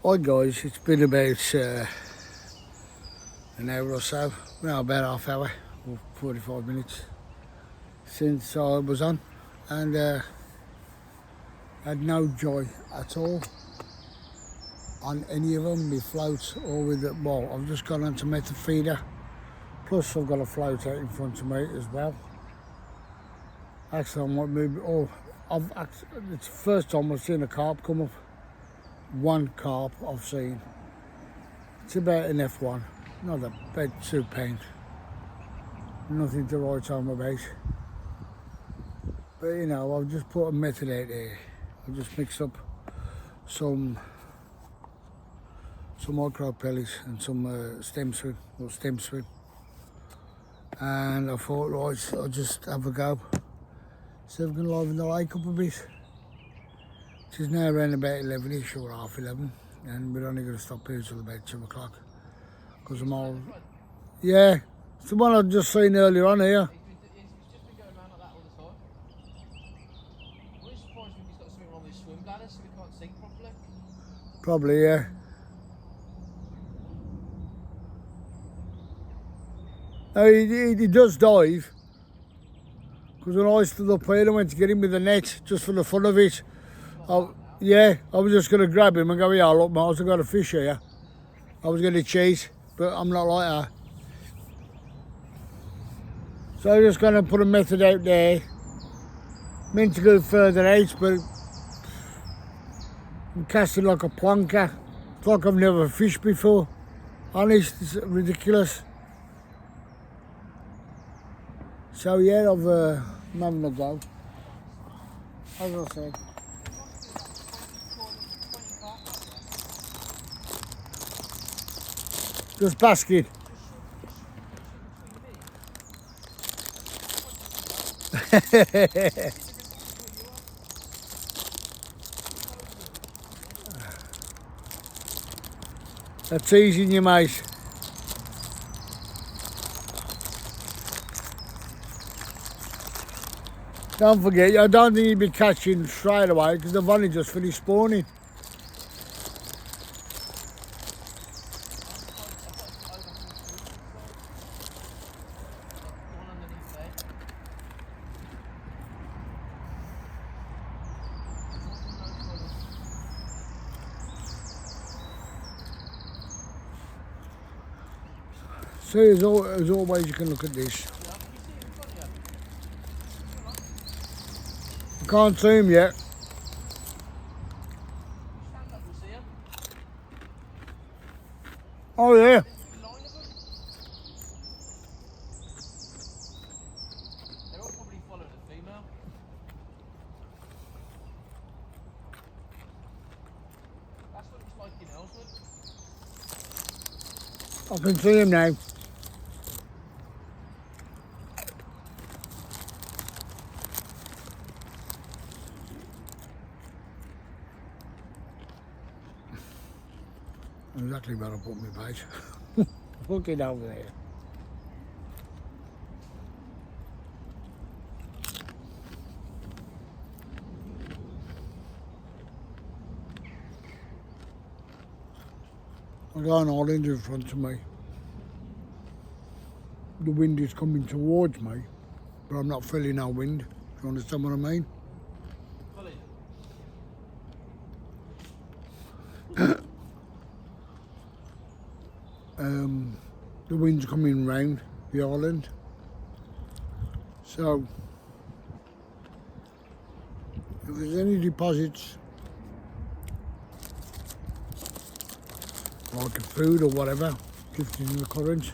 Hi guys, it's been about an hour or so, well about half hour or 45 minutes since I was on, and had no joy at all on any of them, my floats or with it. Well, I've just gone on to method feeder, plus I've got a float out in front of me as well. Actually I might move, it's the first time I've seen a carp come up. One carp I've seen. It's about an F1, not about £2. Nothing to write home about. But you know, I've just put a method out there. I've just mixed up some micro pellets and some stem swim. And I thought, right, I'll just have a go. See if we can liven the lake up a bit. It is now around about 11ish or half 11, and we're only going to stop here till about 2 o'clock. Because I'm all, yeah, it's the one I've just seen earlier on here. He's just been going around like that all the time. What is surprised when he's got something wrong with his swim bladder so he can't sink properly? Probably, yeah. No, he does dive. Because when I stood up here, I went to get him with the net just for the fun of it. Yeah, I was just going to grab him and go, yeah, look, mate, I've got a fish here. I was going to cheat, but I'm not like that. So I'm just going to put a method out there. Meant to go further out, but I'm casting like a plonker. It's like I've never fished before. Honest, it's ridiculous. So yeah, I'm having a go. As I said. Just basking. That's teasing you, mate. Don't forget, I don't think you'd be catching straight away because they've only just finished spawning. So as always, you can look at this. I can't see him yet. Oh yeah. They're all probably following the female. That's what it's like in Ellswood. I can see him now. Exactly where I put my bait. Looking over there. I got an island in front of me. The wind is coming towards me, but I'm not feeling no wind. Do you understand what I mean? The wind's coming round the island. So, if there's any deposits, like food or whatever, drifting in the current,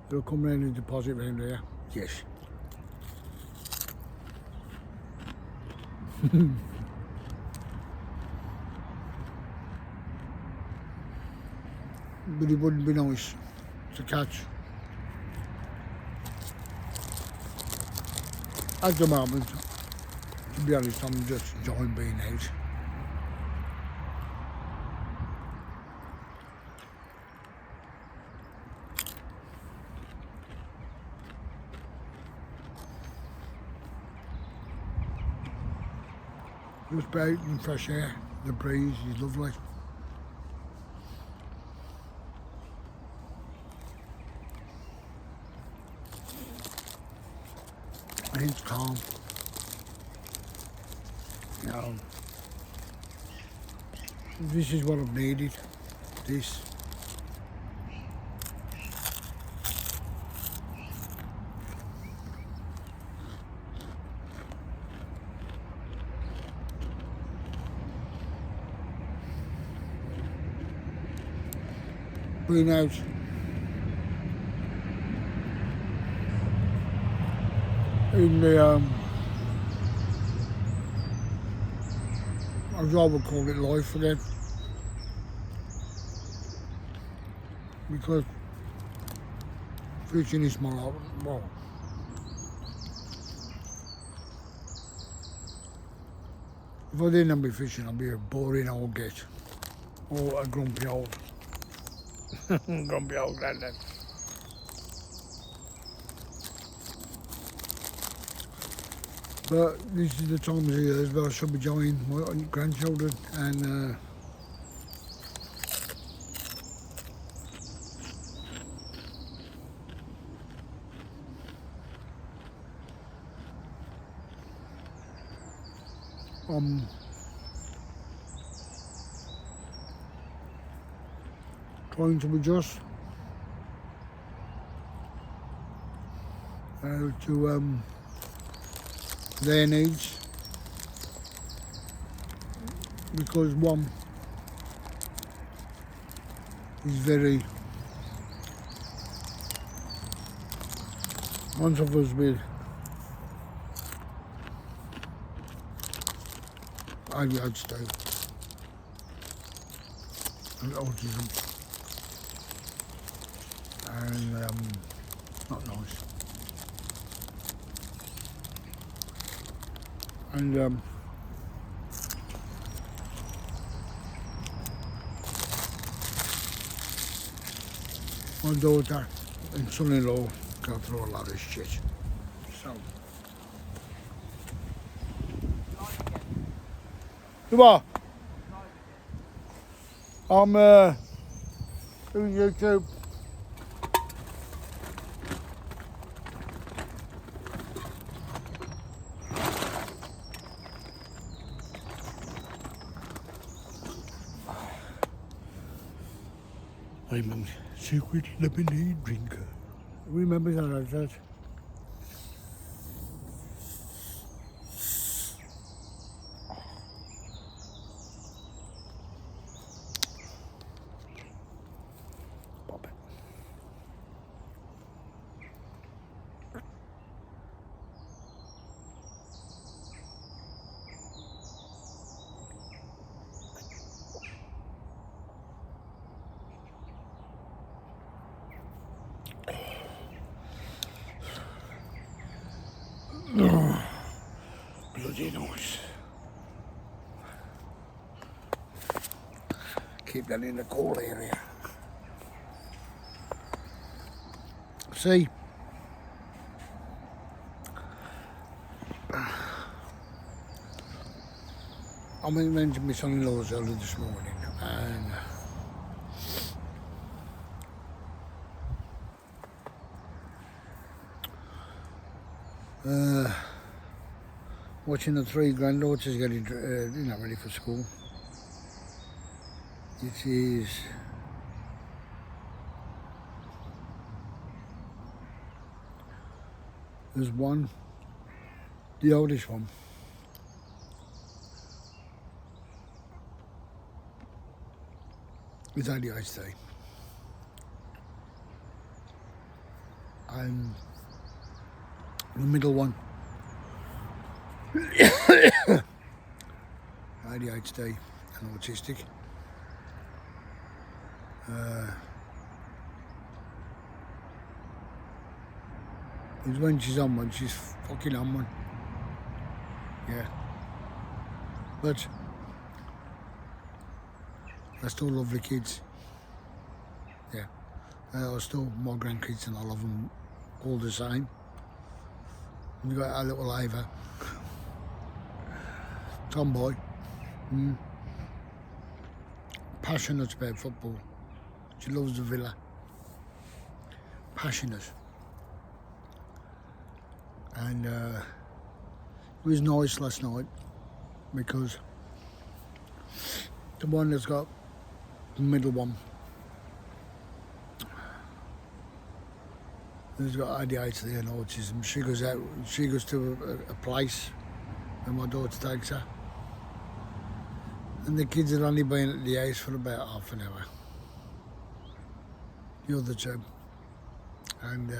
it'll come round and deposit round here. Yes. But it wouldn't be nice to catch. At the moment, to be honest, I'm just enjoying being out. Just out in fresh air, the breeze is lovely. It's calm. You know, this is what I've needed. This. Who knows? In the as I would call it, life again, because fishing is my life. Well, if I didn't be fishing, I'd be a boring old git or a grumpy old grumpy old granddad. But this is the time of the year where I should be joining my grandchildren and I'm trying to adjust to their needs, because one is very, one suffers with ADHD and autism, and not nice. And my daughter and son-in-law go through a lot of shit. So, what? I'm doing YouTube. I'm a secret lemonade drinker. Remember that I said? Pop it. Bloody nice. Keep that in the cool area. See? I went to my son-in-law's early this morning and watching the three granddaughters getting ready for school. It is there's one, the oldest one, is ADHD, and the middle one, ADHD and autistic. It's when she's on one, she's fucking on one. Yeah. But they're still lovely kids. Yeah. They are still my grandkids and I love them all the same. And we've got our little Ava. Tomboy. Passionate about football. She loves the Villa. Passionate. And It was nice last night because the one that's got the middle one, who's got ADHD and autism, she goes out, she goes to a place where my daughter takes her. And the kids had only been at the house for about half an hour. The other two. And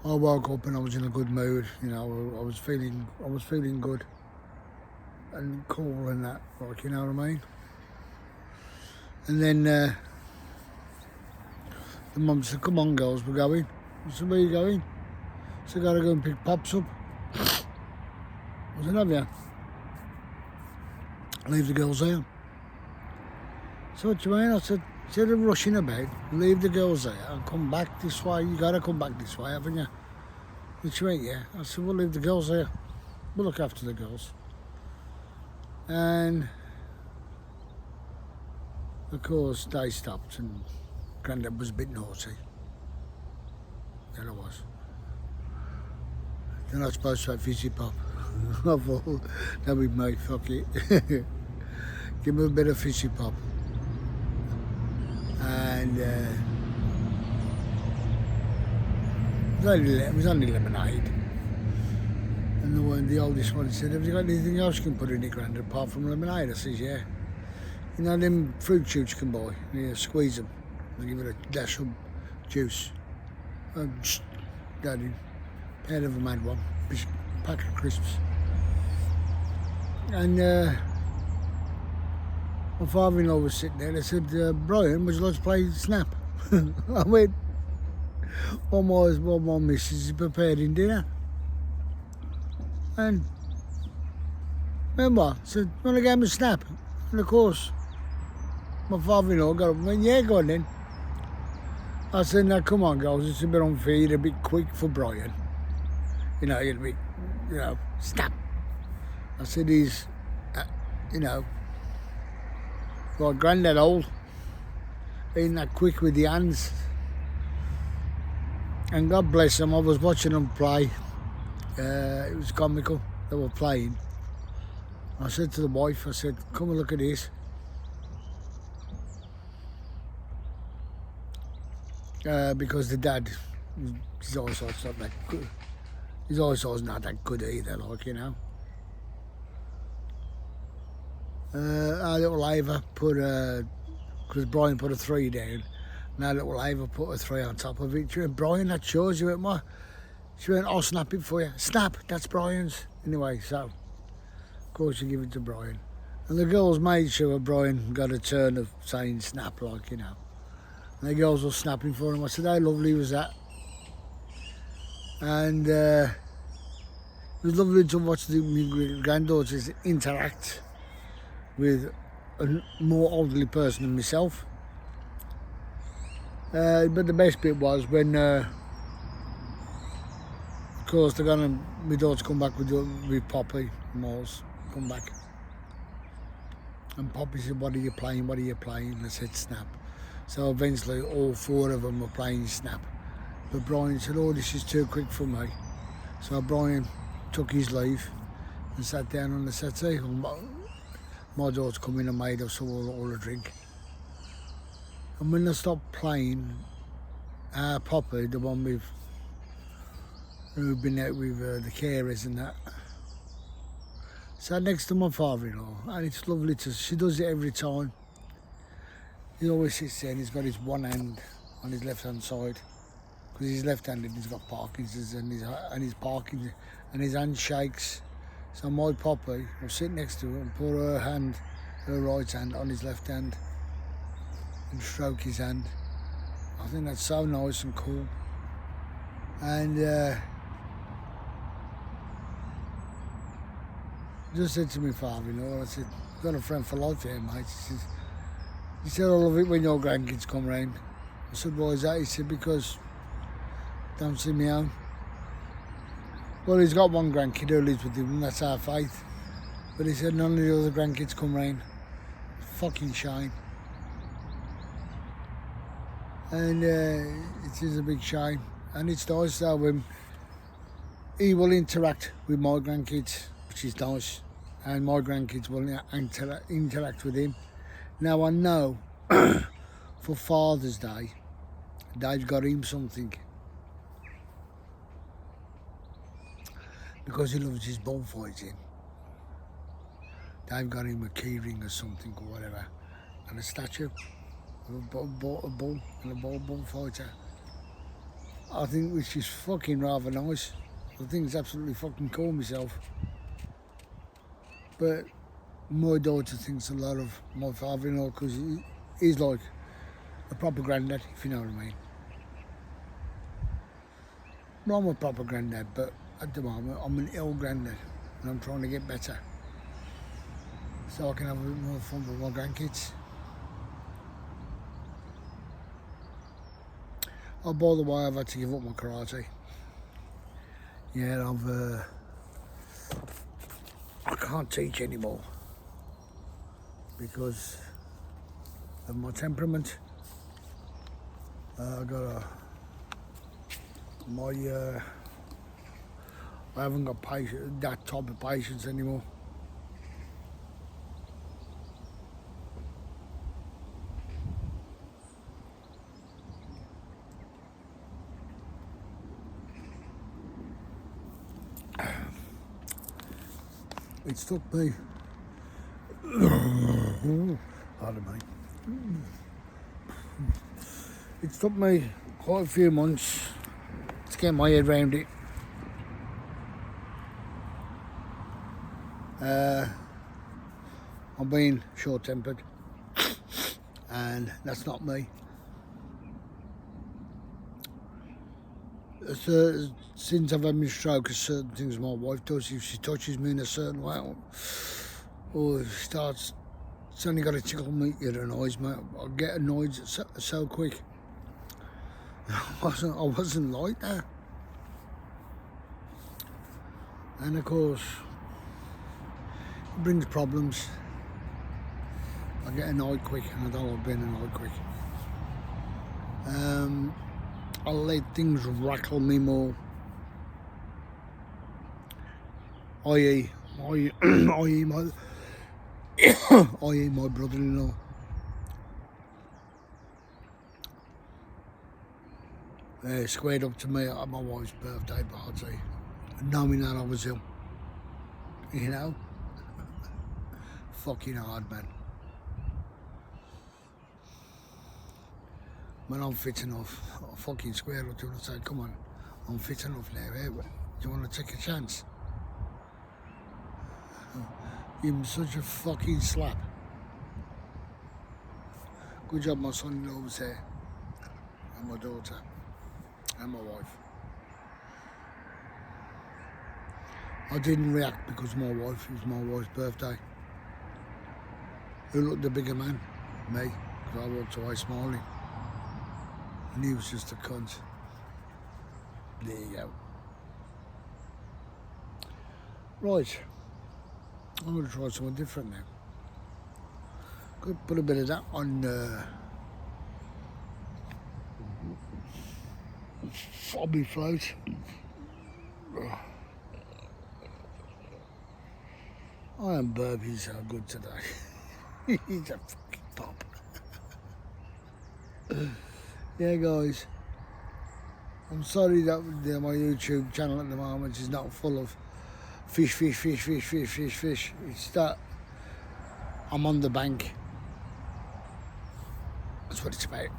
I woke up and I was in a good mood, you know, I was feeling good and cool and that, like, you know what I mean? And then the mum said, come on girls, we're going. I said, where are you going? I said, gotta go and pick Pops up. I said, have you? Leave the girls there. So what do you mean? I said, instead of rushing about, leave the girls there and come back this way. You gotta come back this way, haven't you? What do you mean? Yeah. I said, we'll leave the girls there. We'll look after the girls. And of course they stopped and Grandad was a bit naughty. There I was. They're not supposed to have fizzy pop. I thought, that'd be me, fuck it. Give me a bit of fizzy pop. And it was only lemonade. And the oldest one said, have you got anything else you can put in it, Grandad, apart from lemonade? I says, yeah. You know them fruit shoots you can buy? You squeeze them and give it a dash of juice. Daddy, pair of them had one, pack of crisps. And my father-in-law was sitting there and I said, Brian, would you like to play Snap? I went, well, my missus is preparing dinner. And remember, I said, want to game of Snap? And of course, my father-in-law got up and went, yeah, go on then. I said, now come on girls, it's a bit unfair, you're a bit quick for Brian. You know, you're a bit, you know, Snap. I said, he's, you know, like Grandad old, being that quick with the hands. And God bless them, I was watching them play. It was comical, they were playing. I said to the wife, I said, come and look at this. Because the dad, his eyesight's not that good. His eyesight's not that good either, like, you know. Our little Ava put because Brian put a 3 down, and our little Ava put a 3 on top of it. She went, Brian, that's yours. You went, what? She went, I'll snap it for you. Snap, that's Brian's. Anyway, so, of course, you give it to Brian. And the girls made sure Brian got a turn of saying snap, like, you know. And the girls were snapping for him. I said, how lovely was that? And it was lovely to watch my granddaughters interact with a more elderly person than myself. But the best bit was when, of course, my daughter come back with Poppy, Moles, come back. And Poppy said, what are you playing, what are you playing? And I said, Snap. So eventually all 4 of them were playing Snap. But Brian said, oh, this is too quick for me. So Brian took his leave and sat down on the settee. My daughter come in and made us all a drink. And when they stopped playing, Poppy, the one who'd been out with the carers and that, sat next to my father-in-law, and it's lovely she does it every time. He always sits there and he's got his one hand on his left-hand side, because he's left-handed, he's got Parkinson's and his hand shakes. So my Poppy will sit next to her and put her right hand on his left hand and stroke his hand. I think that's so nice and cool. And just said to my father-in-law, I said, I've got a friend for life here, mate. He said, I love it when your grandkids come round. I said, why is that? He said, because don't see me home. Well, he's got one grandkid who lives with him, and that's our faith. But he said none of the other grandkids come round. Fucking shame. And it is a big shame. And it's nice though when he will interact with my grandkids, which is nice, and my grandkids will interact with him. Now I know for Father's Day, they've got him something because he loves his bullfighting. They've got him a key ring or something or whatever, and a statue of a bull and a bullfighter. I think which is fucking rather nice. I think it's absolutely fucking cool myself. But my daughter thinks a lot of my father-in-law because he's like a proper granddad, if you know what I mean. Well, I'm a proper granddad, but at the moment I'm an ill granddad and I'm trying to get better so I can have a bit more fun with my grandkids. Oh, by the way, I've had to give up my karate. Yeah, I can't teach anymore because of my temperament. I haven't got that type of patience anymore. It took me, pardon me, it took me quite a few months to get my head around it. I'm being short-tempered, and that's not me. Since I've had my stroke, there's certain things my wife does. If she touches me in a certain way, or it's only got to tickle me, it annoys me. I get annoyed so quick. I wasn't like that. And of course, it brings problems. I get annoyed quick, and I don't like being annoyed quick. I'll let things rattle me more. i.e. my my brother-in-law. Squared up to me at my wife's birthday party, knowing that I was ill. You know? Fucking hard, man. When I'm fit enough, I'll fucking square up to him and say, come on, I'm fit enough now, eh? Do you want to take a chance? Give him such a fucking slap. Good job my son-in-law was there, and my daughter, and my wife. I didn't react because it was my wife's birthday. Who looked the bigger man? Me, because I walked away smiling. And he was just a cunt. There you go. Right. I'm going to try something different now. Could put a bit of that on Fobby float. I am burping so good today. He's a fucking pop. Yeah, guys. I'm sorry that my YouTube channel at the moment is not full of fish. It's that I'm on the bank. That's what it's about.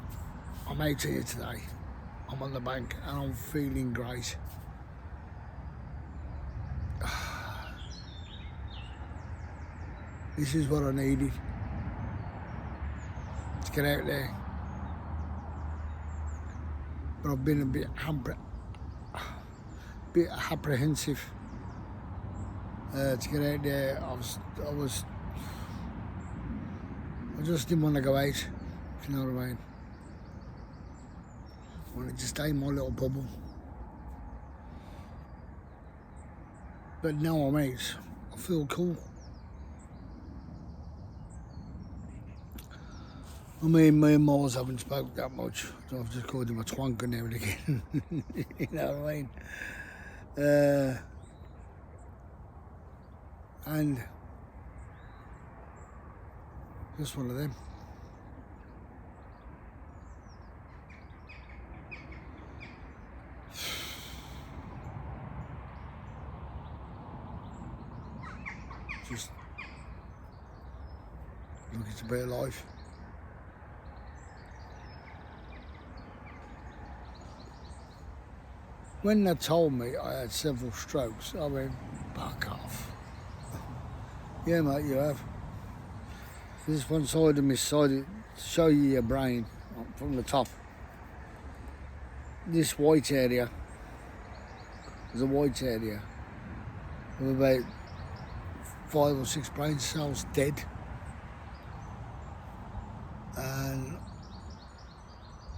I'm out here today. I'm on the bank and I'm feeling great. This is what I needed. To get out there. But I've been a bit apprehensive to get out there. I just didn't want to go out, if you know what I mean. I wanted to stay in my little bubble. But now I'm out, I feel cool. I mean, me and Miles haven't spoke that much, so I've just called him a twonker now and again. You know what I mean? And just one of them. Just looking to be alive. When they told me I had several strokes, I went, fuck off. Yeah, mate, you have. This one side of me side, to show you your brain from the top. This white area is a white area of about 5 or 6 brain cells dead. And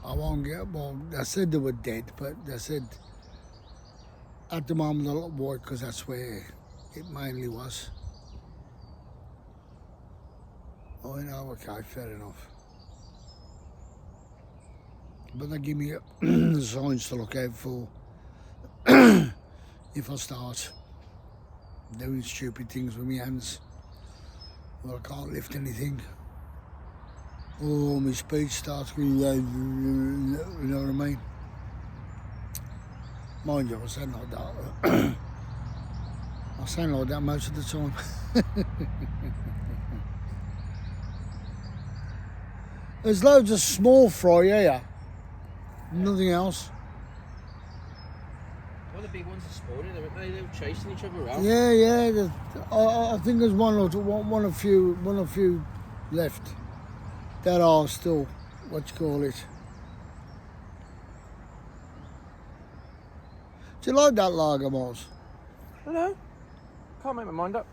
I won't get, well, they said they were dead, but they said at the moment they're not white because that's where it mainly was. Oh, no, okay, fair enough. But they give me signs to look out for if I start doing stupid things with my hands, or I can't lift anything, or my speech starts going, you know what I mean? Mind you, I sound like that. I sound like that most of the time. There's loads of small fry here, nothing else. Well, the big ones are spawning, aren't they? They're chasing each other around. Yeah. I think there's one or a few left that are still, what you call it. Do you like that lager, Moz? I know. Can't make my mind up.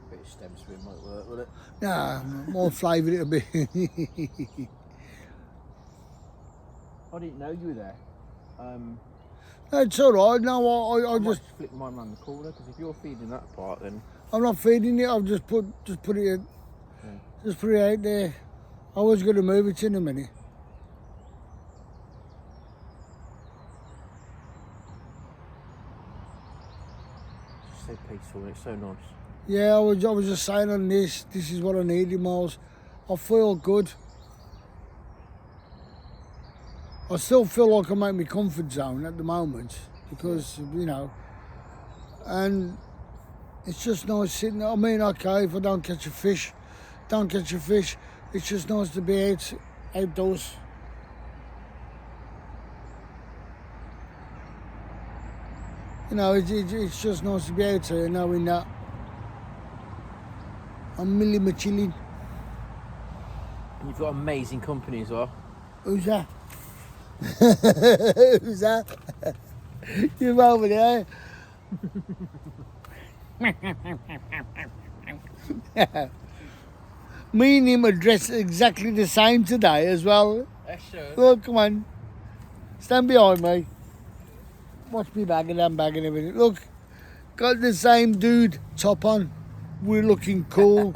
Bit of stem swim might work, will it? Nah, more flavoured it'll be. I didn't know you were there. It's all right. No, I I just, might flick mine around the corner because if you're feeding that part, then I'm not feeding it. I've just put it, just put it out there. I was going to move it in a minute. it's so peaceful and it's so nice. Yeah, I was just saying on this. This is what I needed, Miles. I feel good. I still feel like I'm in my comfort zone at the moment because, you know, and it's just nice sitting. I mean, okay, if I don't catch a fish, It's just nice to be outdoors. You know, it's just nice to be out here knowing that I'm milling chilling. And you've got amazing company as well. Who's that? Who's that? You're over there. Me and him are dressed exactly the same today as well. Sure. Look, come on. Stand behind me. Watch me bag and handbag and everything. Look, got the same dude top on. We're looking cool.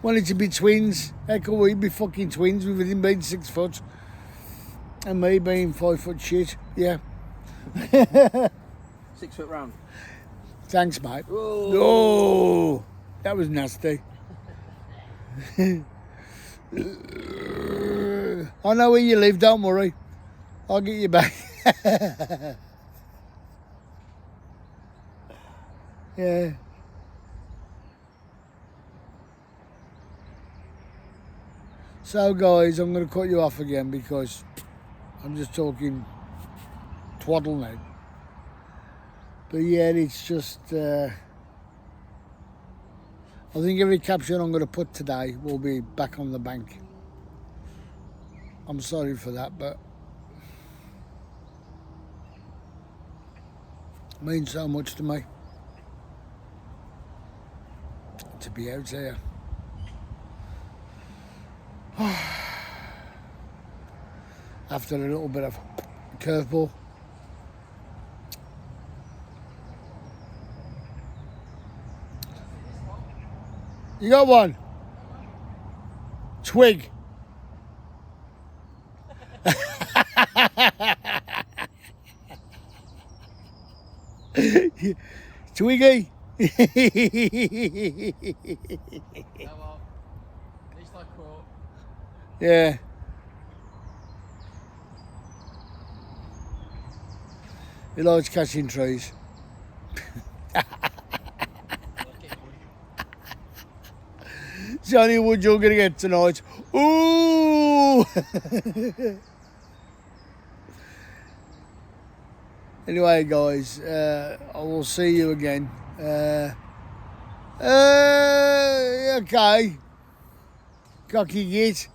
Wanted to be twins. How could we be fucking twins with him being 6 foot? And me being 5 foot shit. Yeah. 6 foot round. Thanks, mate. Whoa. Oh, that was nasty. I know where you live, don't worry. I'll get you back. Yeah. So guys, I'm going to cut you off again because I'm just talking twaddle now. But yeah, it's just, I think every caption I'm going to put today will be back on the bank. I'm sorry for that, but it means so much to me to be out here. After a little bit of curveball. You got one? Twig. Twiggy. You know what? At least I caught. Yeah. He likes catching trees. Johnny, what you're gonna get tonight? Ooh! Anyway, guys, I will see you again. Okay. Cocky git.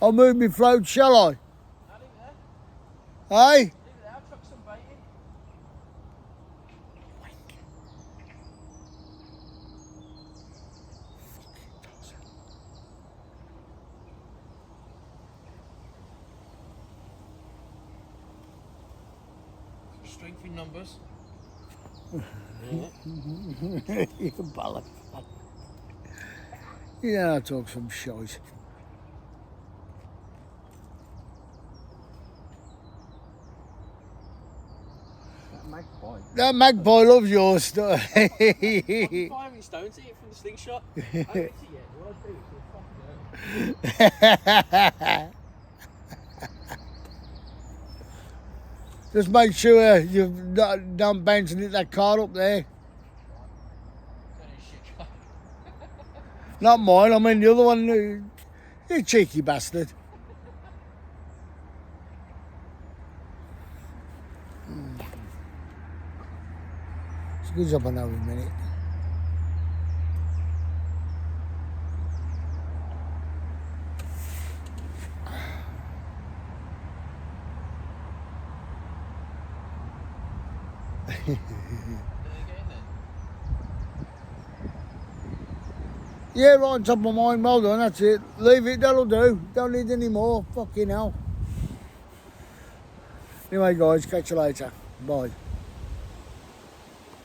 I'll move my float, shall I? Now leave it there. Hey? Leave it there. I'll chuck some bait in. Strength in numbers. Yeah. You bollock. Yeah, I'll talk some shite. That magpie. That magpie loves your stuff. Firing stones, hit it from the slingshot. I haven't hit it yet. What I do is fucking hurt. Just make sure you've done bounce and hit that car up there. Not mine, I mean the other one. You cheeky bastard. It's a good job I know in a minute. Yeah, right on top of my mind, well done, that's it. Leave it, that'll do. Don't need any more, fucking hell. Anyway guys, catch you later. Bye.